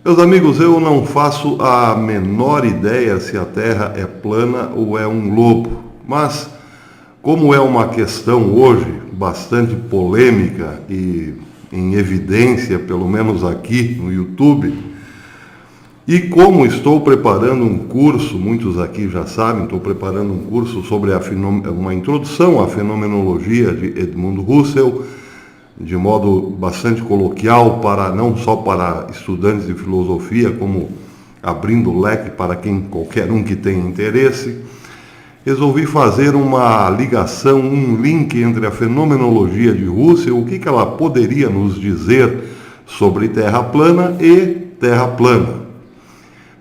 Meus amigos, eu não faço a menor ideia se a Terra é plana ou é um globo, mas como é uma questão hoje bastante polêmica e em evidência, pelo menos aqui no YouTube, e como estou preparando um curso, muitos aqui já sabem, estou preparando um curso sobre uma introdução à fenomenologia de Edmund Husserl, de modo bastante coloquial, não só para estudantes de filosofia, como abrindo o leque para qualquer um que tenha interesse. Resolvi fazer uma ligação, um link entre a fenomenologia de Husserl, o que ela poderia nos dizer sobre Terra plana e Terra plana.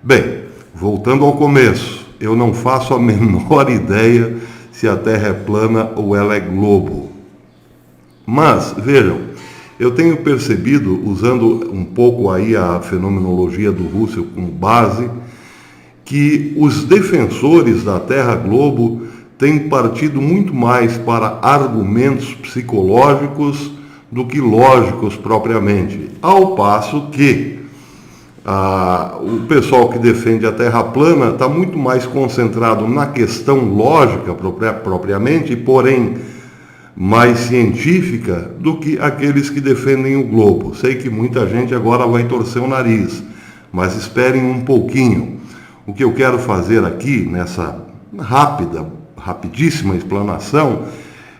Bem, voltando ao começo, eu não faço a menor ideia se a Terra é plana ou ela é globo. Mas, vejam, eu tenho percebido, usando um pouco aí a fenomenologia do Husserl como base, que os defensores da Terra globo têm partido muito mais para argumentos psicológicos do que lógicos propriamente, ao passo que o pessoal que defende a Terra plana está muito mais concentrado na questão lógica propriamente, porém mais científica do que aqueles que defendem o globo. Sei que muita gente agora vai torcer o nariz, mas esperem um pouquinho. O que eu quero fazer aqui, nessa rapidíssima explanação,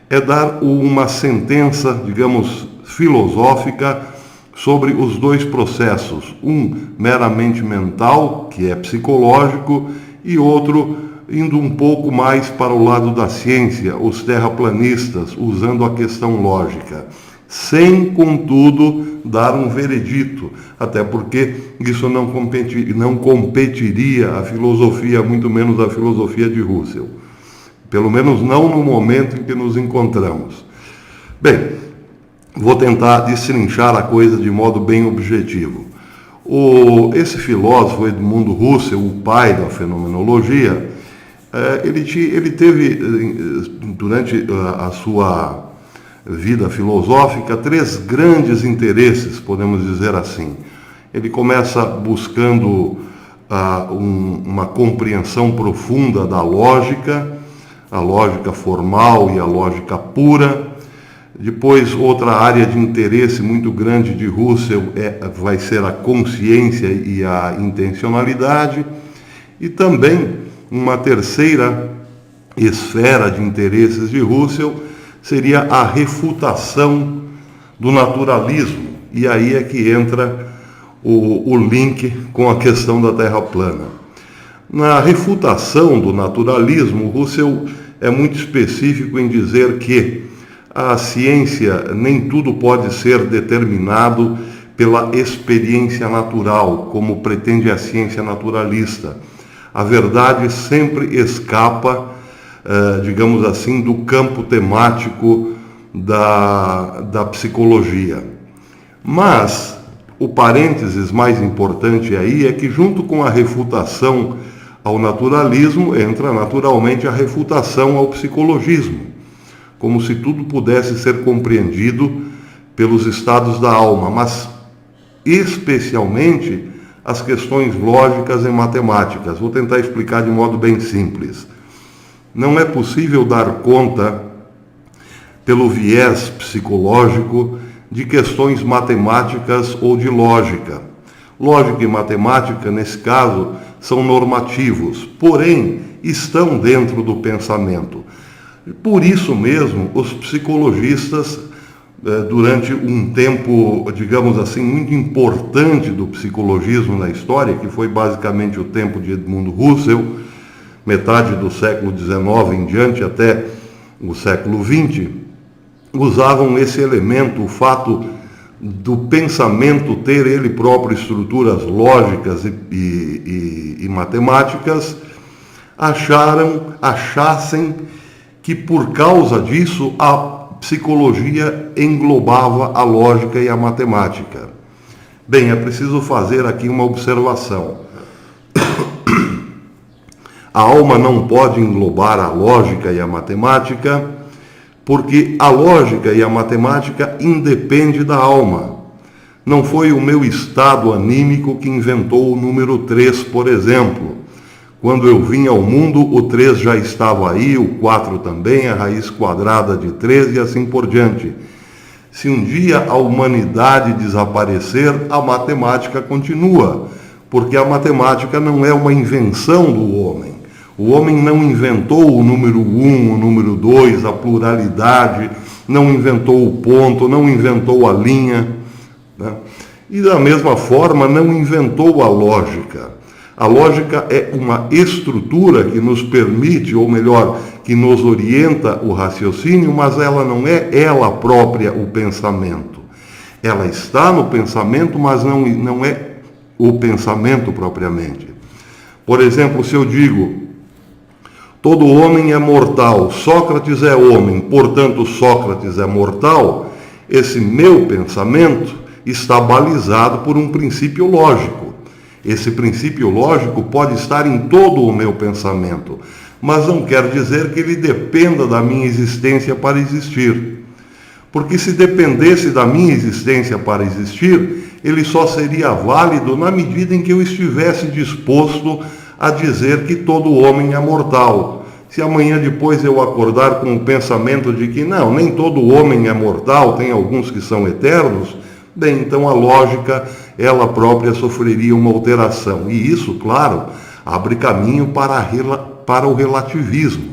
é dar uma sentença, digamos, filosófica sobre os dois processos, um meramente mental, que é psicológico, e outro indo um pouco mais para o lado da ciência, os terraplanistas, usando a questão lógica, sem, contudo, dar um veredito, até porque isso não competiria a filosofia, muito menos a filosofia de Husserl, pelo menos não no momento em que nos encontramos. Bem, vou tentar destrinchar a coisa de modo bem objetivo. Esse filósofo Edmund Husserl, o pai da fenomenologia, ele teve, durante a sua vida filosófica, três grandes interesses, podemos dizer assim. Ele começa buscando uma compreensão profunda da lógica, a lógica formal e a lógica pura. Depois, outra área de interesse muito grande de Husserl vai ser a consciência e a intencionalidade. E também uma terceira esfera de interesses de Husserl seria a refutação do naturalismo. E aí é que entra o link com a questão da Terra plana. Na refutação do naturalismo, Husserl é muito específico em dizer que a ciência, nem tudo pode ser determinado pela experiência natural, como pretende a ciência naturalista. A verdade sempre escapa, digamos assim, do campo temático da psicologia. Mas o parênteses mais importante aí é que, junto com a refutação ao naturalismo, entra naturalmente a refutação ao psicologismo, como se tudo pudesse ser compreendido pelos estados da alma, mas especialmente as questões lógicas e matemáticas. Vou tentar explicar de modo bem simples. Não é possível dar conta, pelo viés psicológico, de questões matemáticas ou de lógica. Lógica e matemática, nesse caso, são normativos, porém, estão dentro do pensamento. Por isso mesmo, os psicologistas, durante um tempo, digamos assim, muito importante do psicologismo na história, que foi basicamente o tempo de Edmund Husserl, metade do século XIX em diante até o século XX, usavam esse elemento, o fato do pensamento ter ele próprio estruturas lógicas e matemáticas, achassem que por causa disso a psicologia englobava a lógica e a matemática. Bem, é preciso fazer aqui uma observação. A alma não pode englobar a lógica e a matemática, porque a lógica e a matemática independem da alma. Não foi o meu estado anímico que inventou o número 3, por exemplo. Quando eu vim ao mundo, o 3 já estava aí, o 4 também, a raiz quadrada de 3 e assim por diante. Se um dia a humanidade desaparecer, a matemática continua, porque a matemática não é uma invenção do homem. O homem não inventou o número 1, o número 2, a pluralidade, não inventou o ponto, não inventou a linha, né? E da mesma forma não inventou a lógica. A lógica é uma estrutura que nos permite, ou melhor, que nos orienta o raciocínio, mas ela não é ela própria o pensamento. Ela está no pensamento, mas não é o pensamento propriamente. Por exemplo, se eu digo, todo homem é mortal, Sócrates é homem, portanto Sócrates é mortal, esse meu pensamento está balizado por um princípio lógico. Esse princípio lógico pode estar em todo o meu pensamento, mas não quer dizer que ele dependa da minha existência para existir. Porque se dependesse da minha existência para existir, ele só seria válido na medida em que eu estivesse disposto a dizer que todo homem é mortal. Se amanhã depois eu acordar com o pensamento de que não, nem todo homem é mortal, tem alguns que são eternos, bem, então a lógica, ela própria sofreria uma alteração. E isso, claro, abre caminho para o relativismo.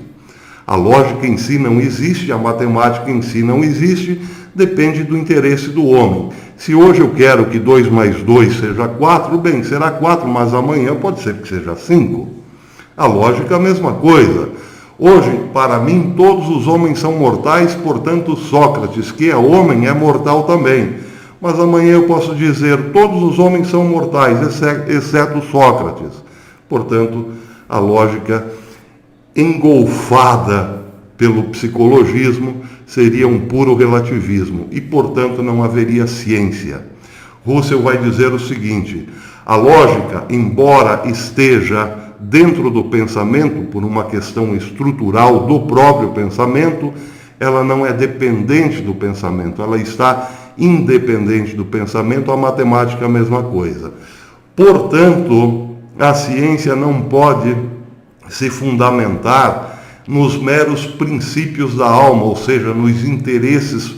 A lógica em si não existe, a matemática em si não existe, depende do interesse do homem. Se hoje eu quero que 2 mais 2 seja 4, bem, será 4, mas amanhã pode ser que seja 5. A lógica é a mesma coisa. Hoje, para mim, todos os homens são mortais, portanto, Sócrates, que é homem, é mortal também. Mas amanhã eu posso dizer, todos os homens são mortais, exceto Sócrates. Portanto, a lógica engolfada pelo psicologismo seria um puro relativismo e, portanto, não haveria ciência. Russell vai dizer o seguinte, a lógica, embora esteja dentro do pensamento, por uma questão estrutural do próprio pensamento, ela não é dependente do pensamento, ela está independente do pensamento, a matemática é a mesma coisa. Portanto, a ciência não pode se fundamentar nos meros princípios da alma, ou seja, nos interesses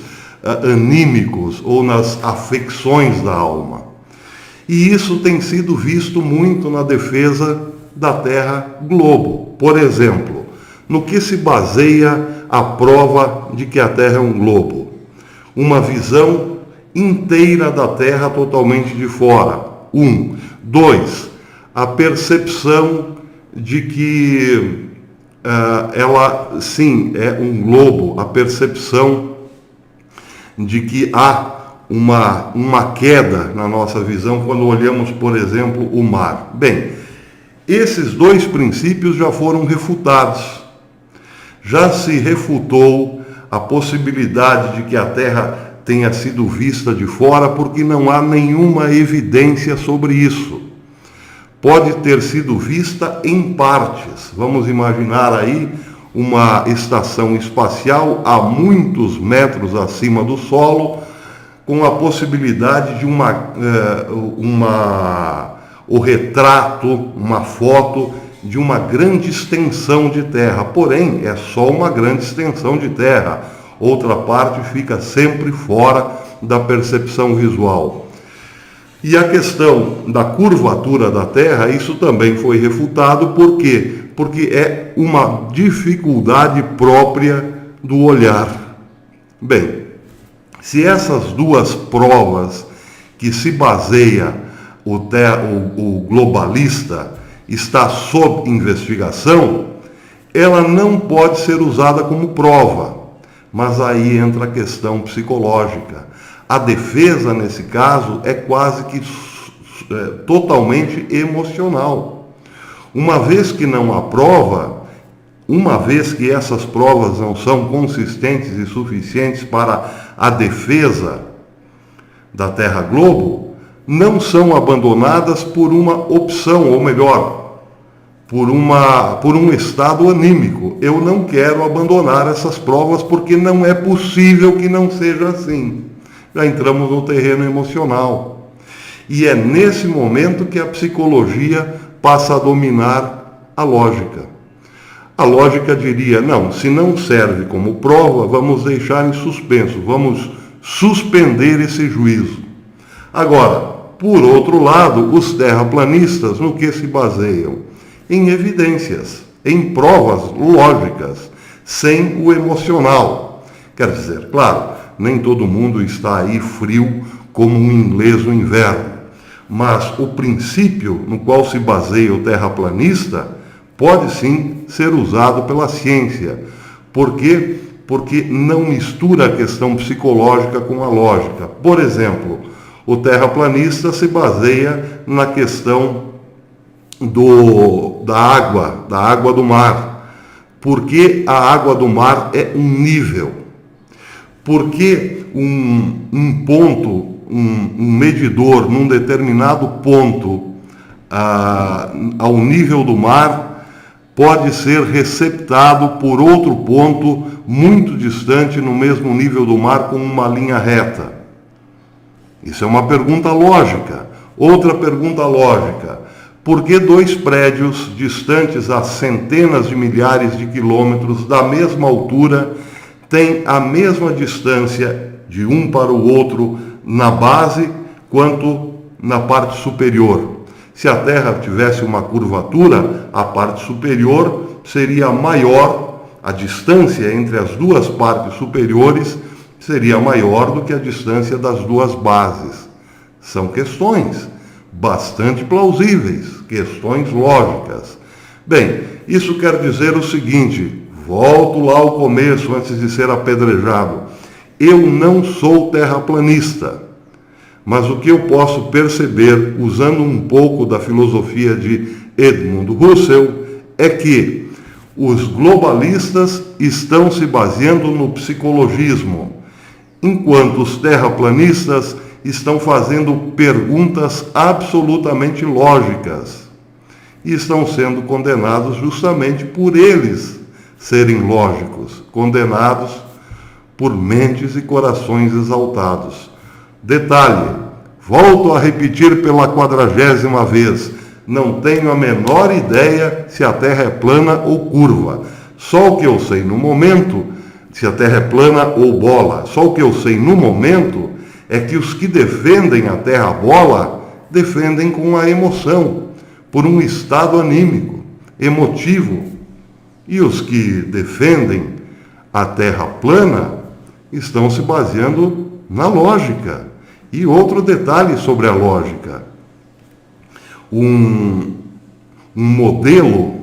anímicos ou nas afecções da alma. E isso tem sido visto muito na defesa da Terra globo. Por exemplo, no que se baseia a prova de que a Terra é um globo? Uma visão inteira da Terra totalmente de fora. 1. 2. A percepção de que ela, sim, é um globo. A percepção de que há uma queda na nossa visão quando olhamos, por exemplo, o mar. Bem, esses dois princípios já foram refutados. Já se refutou a possibilidade de que a Terra tenha sido vista de fora, porque não há nenhuma evidência sobre isso. Pode ter sido vista em partes. Vamos imaginar aí uma estação espacial a muitos metros acima do solo, com a possibilidade de o retrato, uma foto de uma grande extensão de terra. Porém, é só uma grande extensão de terra. Outra parte fica sempre fora da percepção visual. E a questão da curvatura da Terra, isso também foi refutado. Por quê? Porque é uma dificuldade própria do olhar. Bem, se essas duas provas que se baseia o globalista está sob investigação, ela não pode ser usada como prova. Mas aí entra a questão psicológica. A defesa, nesse caso, é quase que totalmente emocional. Uma vez que não há prova, uma vez que essas provas não são consistentes e suficientes para a defesa da Terra Globo, não são abandonadas por uma opção, ou melhor, por um estado anímico. Eu não quero abandonar essas provas porque não é possível que não seja assim. já entramos no terreno emocional. E é nesse momento que a psicologia passa a dominar a lógica. A lógica diria, não, se não serve como prova, vamos deixar em suspenso, vamos suspender esse juízo. Agora, por outro lado, os terraplanistas no que se baseiam? Em evidências, em provas lógicas, sem o emocional. Quer dizer, claro, nem todo mundo está aí frio como um inglês no inverno, mas o princípio no qual se baseia o terraplanista pode sim ser usado pela ciência. Por quê? Porque não mistura a questão psicológica com a lógica. Por exemplo, o terraplanista se baseia na questão da água do mar. Porque a água do mar é um nível. Porque um ponto, um medidor num determinado ponto ao nível do mar pode ser receptado por outro ponto muito distante no mesmo nível do mar com uma linha reta. Isso é uma pergunta lógica. Outra pergunta lógica: por que dois prédios distantes a centenas de milhares de quilômetros da mesma altura têm a mesma distância de um para o outro na base quanto na parte superior? Se a Terra tivesse uma curvatura, a parte superior seria maior, a distância entre as duas partes superiores seria maior do que a distância das duas bases. São questões bastante plausíveis, questões lógicas. Bem, isso quer dizer o seguinte, volto lá ao começo antes de ser apedrejado. Eu não sou terraplanista. Mas o que eu posso perceber, usando um pouco da filosofia de Edmund Husserl, é que os globalistas estão se baseando no psicologismo, enquanto os terraplanistas estão fazendo perguntas absolutamente lógicas e estão sendo condenados justamente por eles serem lógicos, condenados por mentes e corações exaltados. Detalhe, volto a repetir pela 40ª vez, não tenho a menor ideia se a Terra é plana ou curva. Só o que eu sei no momento, se a Terra é plana ou bola, só o que eu sei no momento é que os que defendem a Terra bola defendem com a emoção, por um estado anímico, emotivo. E os que defendem a Terra plana estão se baseando na lógica. E outro detalhe sobre a lógica. Um modelo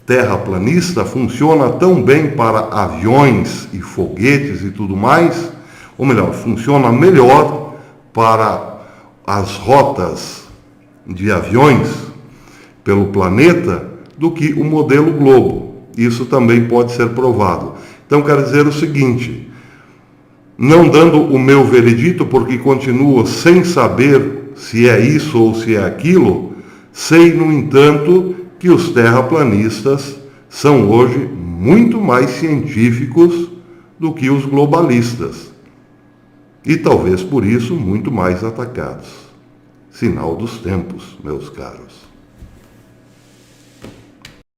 terraplanista funciona tão bem para aviões e foguetes e tudo mais, ou melhor, funciona melhor para as rotas de aviões pelo planeta do que o modelo globo. Isso também pode ser provado. Então, quero dizer o seguinte, não dando o meu veredito, porque continuo sem saber se é isso ou se é aquilo, sei, no entanto, que os terraplanistas são hoje muito mais científicos do que os globalistas. E talvez por isso muito mais atacados. Sinal dos tempos, meus caros.